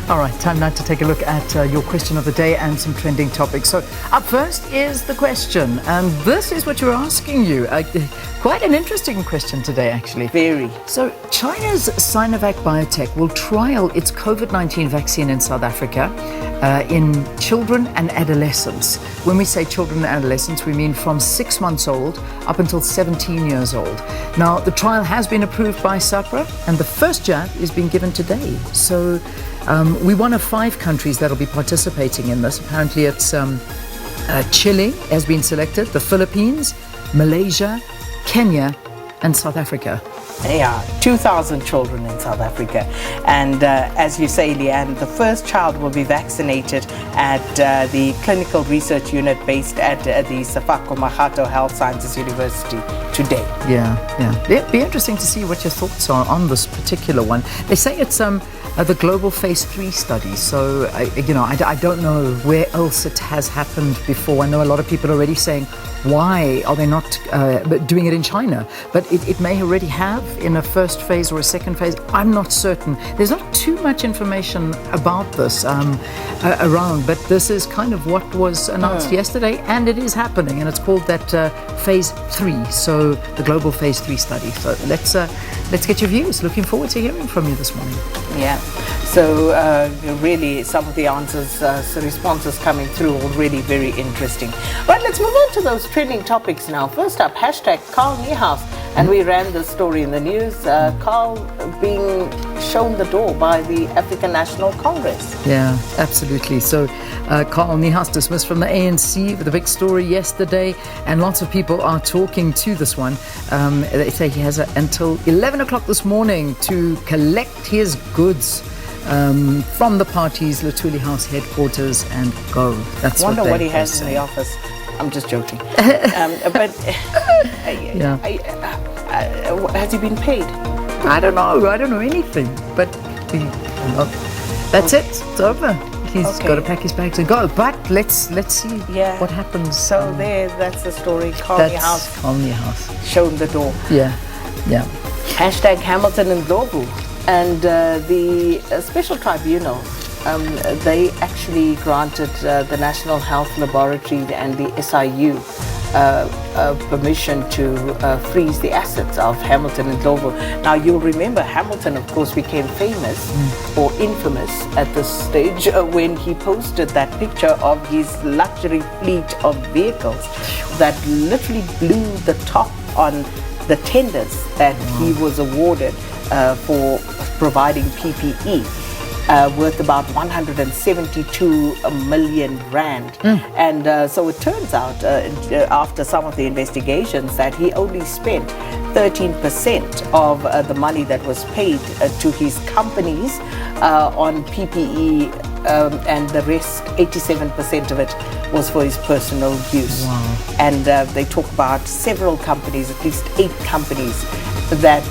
All right, time now to take a look at your question of the day and some trending topics. So up first is the question, and this is what you're asking you. Quite an interesting question today, actually. Very. So China's Sinovac Biotech will trial its COVID-19 vaccine in South Africa in children and adolescents. When we say children and adolescents, we mean from 6 months old up until 17 years old. Now, the trial has been approved by SAPRA, and the first jab is being given today. So we're one of 5 countries that will be participating in this. Apparently it's Chile has been selected, the Philippines, Malaysia, Kenya and South Africa. Yeah, 2,000 children in South Africa. And as you say, Leanne, the first child will be vaccinated at the clinical research unit based at the Sefako Mahato Health Sciences University today. Yeah. It'd be interesting to see what your thoughts are on this particular one. They say it's the global phase 3 study. So, I don't know where else it has happened before. I know a lot of people are already saying, why are they not doing it in China? But it may already have in a first phase or a second phase. I'm not certain. There's not too much information about this around, but this is kind of what was announced yesterday, and it is happening, and it's called that phase 3, so the global phase 3 study. So let's get your views. Looking forward to hearing from you this morning. Yeah. So really some of the answers, responses coming through already very interesting. Right, let's move on to those trending topics now. First up, hashtag Carl Niehaus. And we ran the story in the news, Carl being shown the door by the African National Congress. Yeah, absolutely. So Carl Niehaus dismissed from the ANC with a big story yesterday, and lots of people are talking to this one. They say he has until 11 o'clock this morning to collect his goods from the party's Lutuli House headquarters and go. That's Wonder what he has say. in the office. I'm just joking. Has he been paid? I don't know anything. But that's it. It's over. He's got to pack his bags and go. But let's see what happens. So that's the story. Carl Niehaus shown the door. Yeah. Hashtag Hamilton and Ndlovu. And the Special Tribunal, they actually granted the National Health Laboratory and the SIU permission to freeze the assets of Hamilton and Ndlovu. Now, you'll remember Hamilton, of course, became famous or infamous at this stage when he posted that picture of his luxury fleet of vehicles that literally blew the top on the tenders that he was awarded for providing PPE. Worth about 172 million rand. And so it turns out, after some of the investigations, that he only spent 13% of the money that was paid to his companies on PPE, and the rest, 87% of it, was for his personal use. Wow. And they talk about several companies, at least 8 companies, that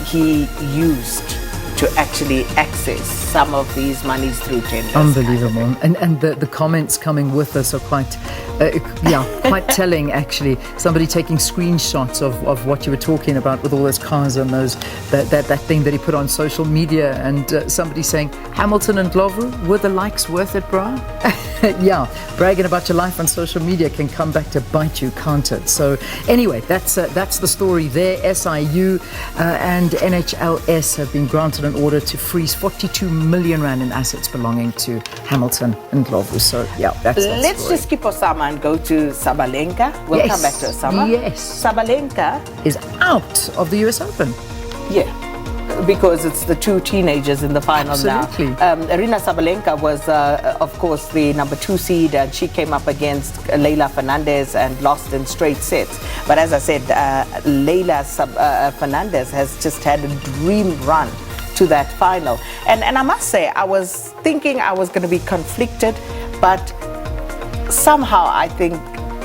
he used to actually access some of these monies through tenders. Unbelievable. And the comments coming with us are quite quite telling, actually. Somebody taking screenshots of what you were talking about with all those cars and that thing that he put on social media, and somebody saying, Hamilton and Ndlovu, were the likes worth it, brah? Yeah, bragging about your life on social media can come back to bite you, can't it? So anyway, that's the story there. SIU and NHLS have been granted an order to freeze 42 million rand in assets belonging to Hamilton and Ndlovu. So that's Let's story. just skip Osama and go to Sabalenka. We'll come back to Osama. Yes. Sabalenka is out of the US Open. Yeah, because it's the 2 teenagers in the final. Absolutely. Now. Arina Sabalenka was, of course, the number 2 seed, and she came up against Leila Fernandez and lost in straight sets. But as I said, Leila Fernandez has just had a dream run to that final. And I must say, I was thinking I was going to be conflicted, but somehow I think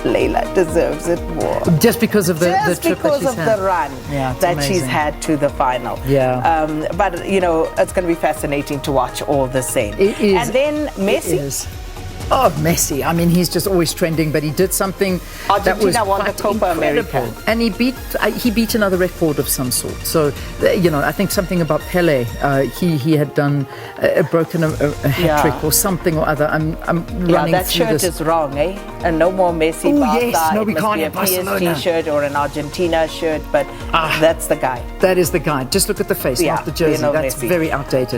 Leila deserves it more. Just because of the trip because that she's of had. the run that amazing. she's had to the final. Yeah. But, it's going to be fascinating to watch all the same. It is. And then Messi. It is. Oh, Messi. I mean, he's just always trending, but he did something that was Argentina won the quite Copa incredible. America. And he beat another record of some sort. So, I think something about Pele. He had done broken a hat trick or something or other. I'm running that through shirt this. is wrong, eh? And no more Messi. Oh, Barca. yes. No, we It must can't be a have Barcelona. PSG shirt or an Argentina shirt, but that's the guy. That is the guy. Just look at the face, Yeah, not the jersey. Lionel That's Messi. very outdated.